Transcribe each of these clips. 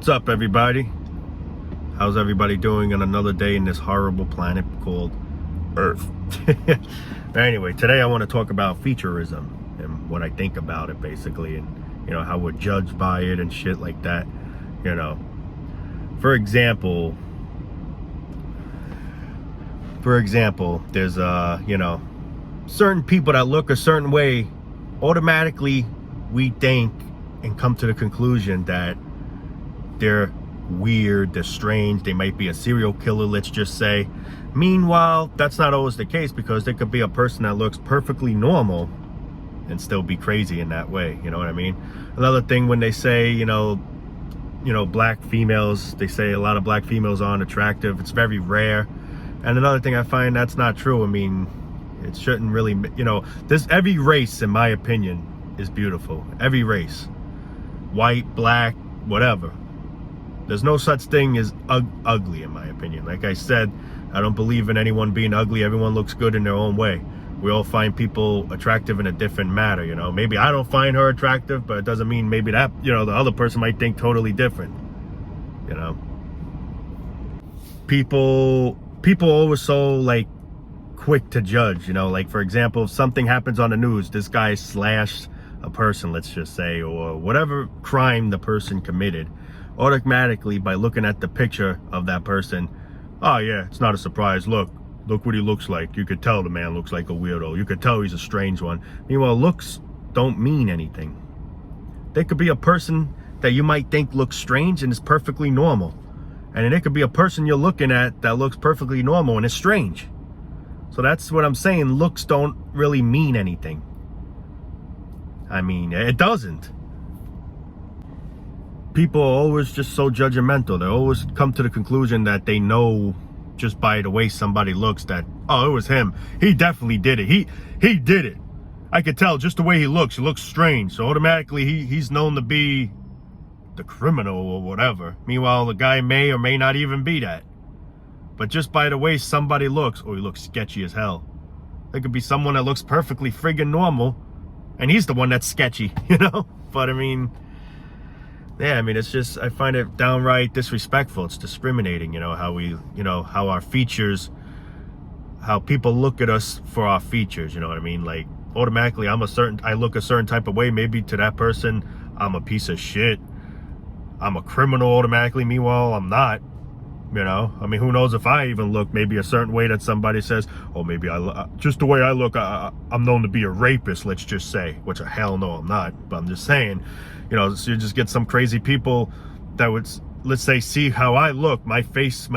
What's up, everybody? How's everybody doing on another day in this horrible planet called Earth? Anyway, today I want to talk about featurism and what I think about it, basically, and how we're judged by it and shit like that. For example, there's certain people that look a certain way. Automatically, we think and come to the conclusion that they're weird, they're strange, they might be a serial killer, let's just say. Meanwhile, that's not always the case, because there could be a person that looks perfectly normal and still be crazy in that way. You know what I mean? Another thing, when they say, black females, they say a lot of black females aren't attractive. It's very rare. And another thing, I find that's not true. I mean, it shouldn't really, every race, in my opinion, is beautiful. Every race. White, black, whatever. There's no such thing as ugly, in my opinion. Like I said, I don't believe in anyone being ugly. Everyone looks good in their own way. We all find people attractive in a different manner, Maybe I don't find her attractive, but it doesn't mean maybe that, the other person might think totally different, People always so, quick to judge, Like, for example, if something happens on the news, this guy slashed a person, let's just say, or whatever crime the person committed, automatically, by looking at the picture of that person, oh yeah, it's not a surprise. Look what he looks like. You could tell the man looks like a weirdo. You could tell he's a strange one. Meanwhile, looks don't mean anything. There could be a person that you might think looks strange and is perfectly normal. And then there could be a person you're looking at that looks perfectly normal and is strange. So that's what I'm saying. Looks don't really mean anything. I mean, it doesn't. People are always just so judgmental. They always come to the conclusion that they know just by the way somebody looks that, oh, it was him. He definitely did it. He did it. I could tell just the way he looks. He looks strange. So automatically he's known to be the criminal or whatever. Meanwhile, the guy may or may not even be that. But just by the way somebody looks, oh, he looks sketchy as hell. There could be someone that looks perfectly friggin' normal, and he's the one that's sketchy, But I mean, yeah, it's just, I find it downright disrespectful. It's discriminating, how we, how our features, how people look at us for our features, you know what I mean? Like, automatically, I look a certain type of way. Maybe to that person, I'm a piece of shit. I'm a criminal automatically. Meanwhile, I'm not, who knows if I even look maybe a certain way that somebody says, oh, maybe just the way I look, I'm known to be a rapist, let's just say, which hell no, I'm not. But I'm just saying, so you just get some crazy people that would, let's say, see how I look, my face,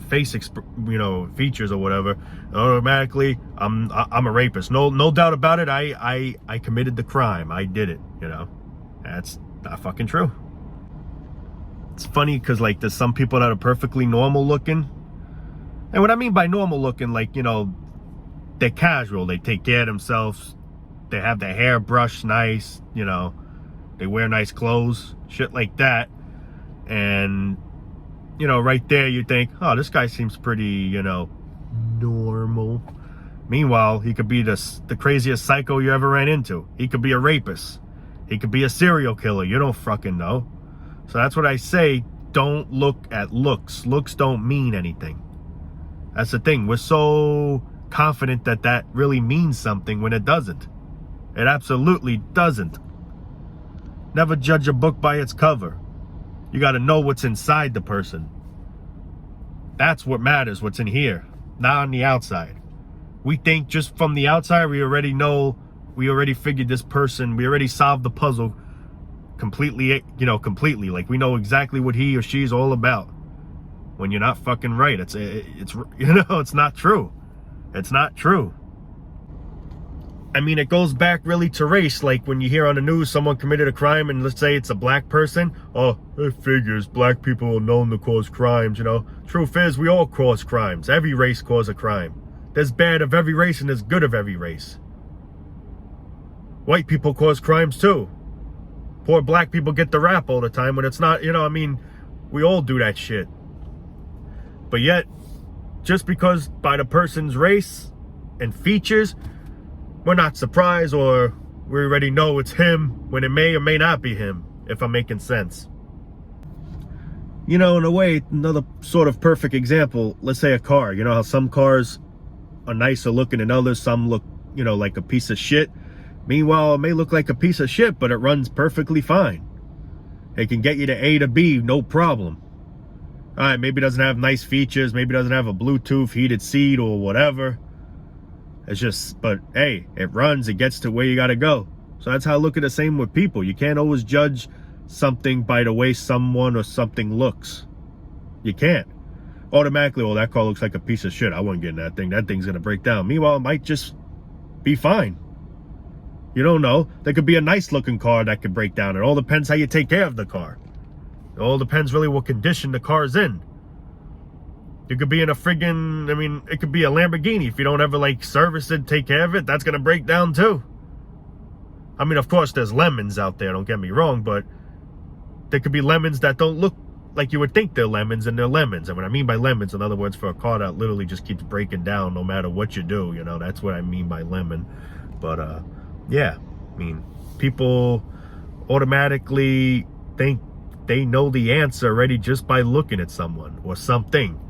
features or whatever. Automatically, I'm a rapist. No doubt about it. I committed the crime. I did it. That's not fucking true. It's funny because, there's some people that are perfectly normal looking. And what I mean by normal looking, they're casual. They take care of themselves. They have their hair brushed nice, They wear nice clothes, shit like that. And, right there you think, oh, this guy seems pretty, normal. Meanwhile, he could be the craziest psycho you ever ran into. He could be a rapist. He could be a serial killer. You don't fucking know. So that's what I say. Don't look at looks. Looks don't mean anything. That's the thing. We're so confident that really means something when it doesn't. It absolutely doesn't. Never judge a book by its cover. You got to know what's inside the person. That's what matters, what's in here, not on the outside. We think just from the outside, we already know, we already figured this person, we already solved the puzzle completely, completely. Like, we know exactly what he or she's all about. When you're not fucking right. It's not true. It's not true. It goes back really to race. Like, when you hear on the news someone committed a crime and let's say it's a black person, oh, it figures black people are known to cause crimes, Truth is, we all cause crimes. Every race causes a crime. There's bad of every race and there's good of every race. White people cause crimes too. Poor black people get the rap all the time when it's not, we all do that shit. But yet, just because by the person's race and features, we're not surprised, or we already know it's him when it may or may not be him, if I'm making sense. You know, in a way, another sort of perfect example, let's say a car. You know how some cars are nicer looking than others, some look, you know, like a piece of shit. Meanwhile, it may look like a piece of shit, but it runs perfectly fine. It can get you to A to B, no problem. All right, maybe it doesn't have nice features, maybe it doesn't have a Bluetooth heated seat or whatever. It's just, but hey, it runs, it gets to where you gotta go. So that's how I look at the same with people. You can't always judge something by the way someone or something looks. You can't. Automatically, well, that car looks like a piece of shit. I wouldn't get in that thing. That thing's gonna break down. Meanwhile, it might just be fine. You don't know. There could be a nice looking car that could break down. It all depends how you take care of the car. It all depends really what condition the car's in. You could be in a friggin', I mean, it could be a Lamborghini. If you don't ever like service it, take care of it, that's gonna break down too. I mean, of course, there's lemons out there, don't get me wrong, but there could be lemons that don't look like you would think they're lemons, and they're lemons. And what I mean by lemons, in other words, for a car that literally just keeps breaking down no matter what you do, you know, that's what I mean by lemon. But yeah, I mean, people automatically think they know the answer already just by looking at someone or something.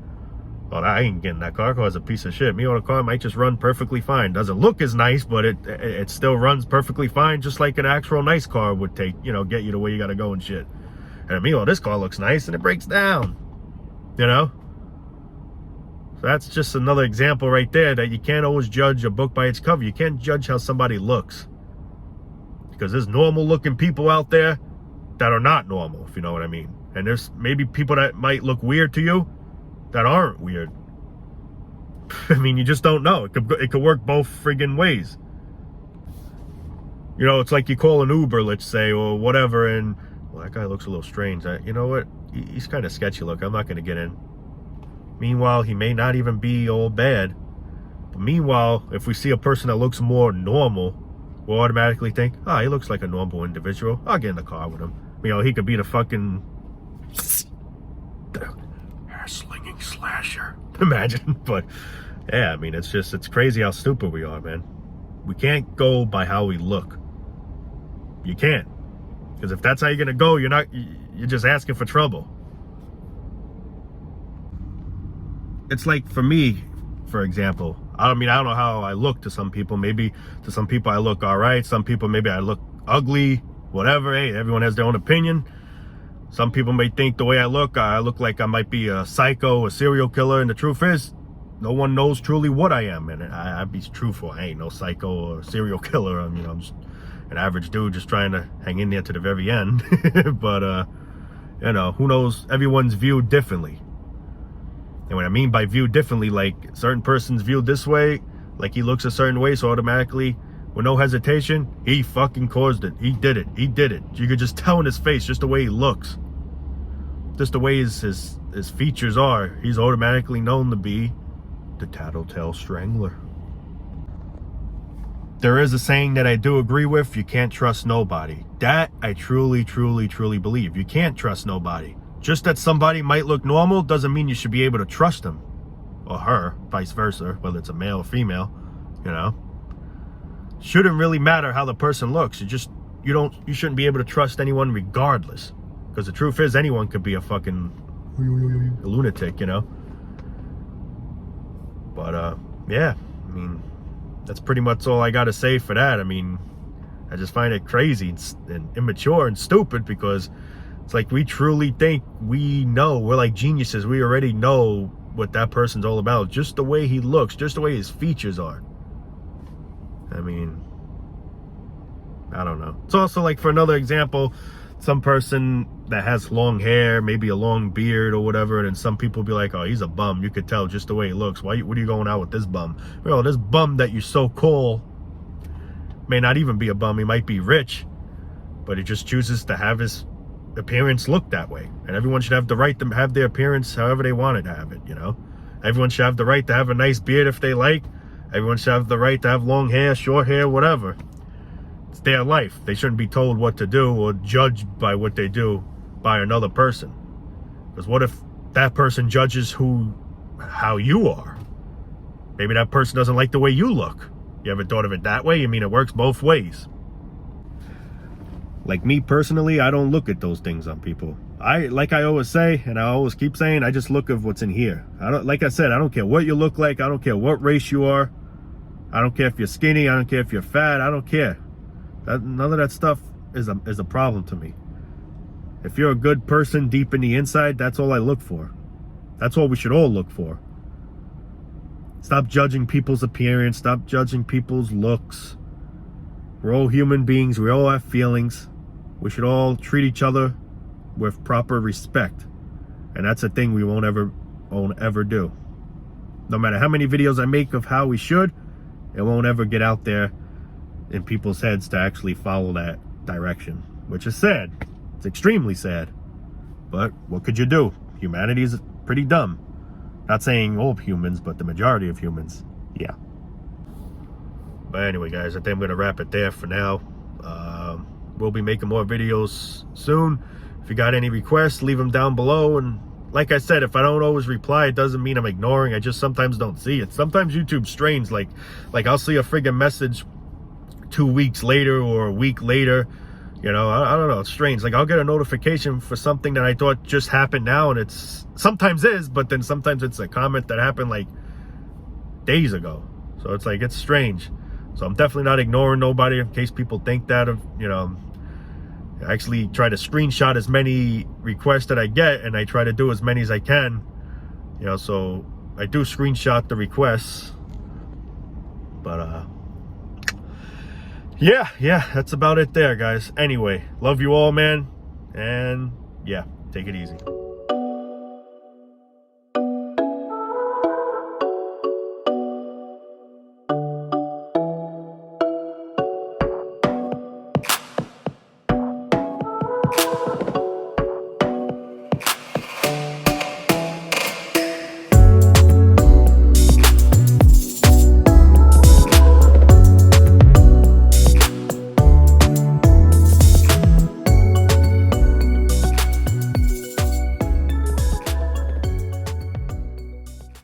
Well, I ain't getting that car. Car's a piece of shit. Me on a car might just run perfectly fine. Doesn't look as nice, but it still runs perfectly fine, just like an actual nice car would take, you know, get you to where you gotta go and shit. And me, well, this car looks nice and it breaks down, you know? So that's just another example right there that you can't always judge a book by its cover. You can't judge how somebody looks. Because there's normal looking people out there that are not normal, if you know what I mean. And there's maybe people that might look weird to you that aren't weird. I mean, you just don't know. It could work both friggin' ways. You know, it's like you call an Uber, let's say, or whatever, and well, that guy looks a little strange. You know what? He's kind of sketchy look. I'm not going to get in. Meanwhile, he may not even be all bad. But meanwhile, if we see a person that looks more normal, we'll automatically think, oh, he looks like a normal individual. I'll get in the car with him. You know, he could be the fucking hair-slinging slasher. Imagine. But yeah, I mean, it's crazy how stupid we are, man. We can't go by how we look. You can't. Because if that's how you're gonna go, you're just asking for trouble. It's like, for me, for example, I don't know how I look to some people. Maybe to some people I look all right. Some people, maybe I look ugly, whatever. Hey, everyone has their own opinion. Some people may think the way I look like I might be a psycho, a serial killer. And the truth is, no one knows truly what I am. And I'd be truthful. I ain't no psycho or serial killer. I mean, I'm just an average dude just trying to hang in there to the very end. But, you know, who knows? Everyone's viewed differently. And what I mean by viewed differently, like certain person's viewed this way, like he looks a certain way, so automatically, with no hesitation, he fucking caused it. He did it. He did it. You could just tell in his face, just the way he looks. Just the way his features are. He's automatically known to be the tattletale strangler. There is a saying that I do agree with: you can't trust nobody. That I truly, truly, truly believe. You can't trust nobody. Just that somebody might look normal doesn't mean you should be able to trust him. Or her, vice versa, whether it's a male or female, you know. Shouldn't really matter how the person looks. You shouldn't be able to trust anyone regardless. Because the truth is, anyone could be a fucking lunatic, you know. But yeah, I mean, that's pretty much all I gotta say for that. I mean, I just find it crazy and immature and stupid, because it's like we truly think we know. We're like geniuses. We already know what that person's all about. Just the way he looks, just the way his features are. I mean, I don't know. It's also like, for another example, some person that has long hair, maybe a long beard or whatever, and some people be like, oh, he's a bum. You could tell just the way he looks. What are you going out with this bum? Well, this bum that you so call may not even be a bum. He might be rich, but he just chooses to have his appearance look that way. And everyone should have the right to have their appearance however they wanted to have it, you know. Everyone should have the right to have a nice beard if they like. Everyone should have the right to have long hair, short hair, whatever. It's their life. They shouldn't be told what to do or judged by what they do by another person. Because what if that person judges how you are? Maybe that person doesn't like the way you look. You ever thought of it that way? I mean, it works both ways. Like me personally, I don't look at those things on people. Like I always say, and I always keep saying, I just look at what's in here. Like I said, I don't care what you look like. I don't care what race you are. I don't care if you're skinny. I don't care if you're fat. I don't care. None of that stuff is a problem to me. If you're a good person deep in the inside, that's all I look for. That's all we should all look for. Stop judging people's appearance. Stop judging people's looks. We're all human beings. We all have feelings. We should all treat each other with proper respect. And that's a thing we won't ever do. No matter how many videos I make of how we should, it won't ever get out there in people's heads to actually follow that direction, which is sad. It's extremely sad. But what could you do? Humanity is pretty dumb. Not saying all humans, but the majority of humans. Yeah. But anyway, guys, I think I'm going to wrap it there for now. We'll be making more videos soon. If you got any requests, leave them down below. And like I said, if I don't always reply, it doesn't mean I'm ignoring. I just sometimes don't see it. Sometimes YouTube's strange. Like I'll see a friggin' message 2 weeks later or a week later. You know, I don't know. It's strange. Like I'll get a notification for something that I thought just happened now, and it's sometimes is, but then sometimes it's a comment that happened like days ago. So it's like, it's strange. So I'm definitely not ignoring nobody, in case people think that. You know, I actually try to screenshot as many requests that I get, and I try to do as many as I can. You know, so I do screenshot the requests. But yeah, that's about it there, guys. Anyway, love you all, man. And yeah, take it easy.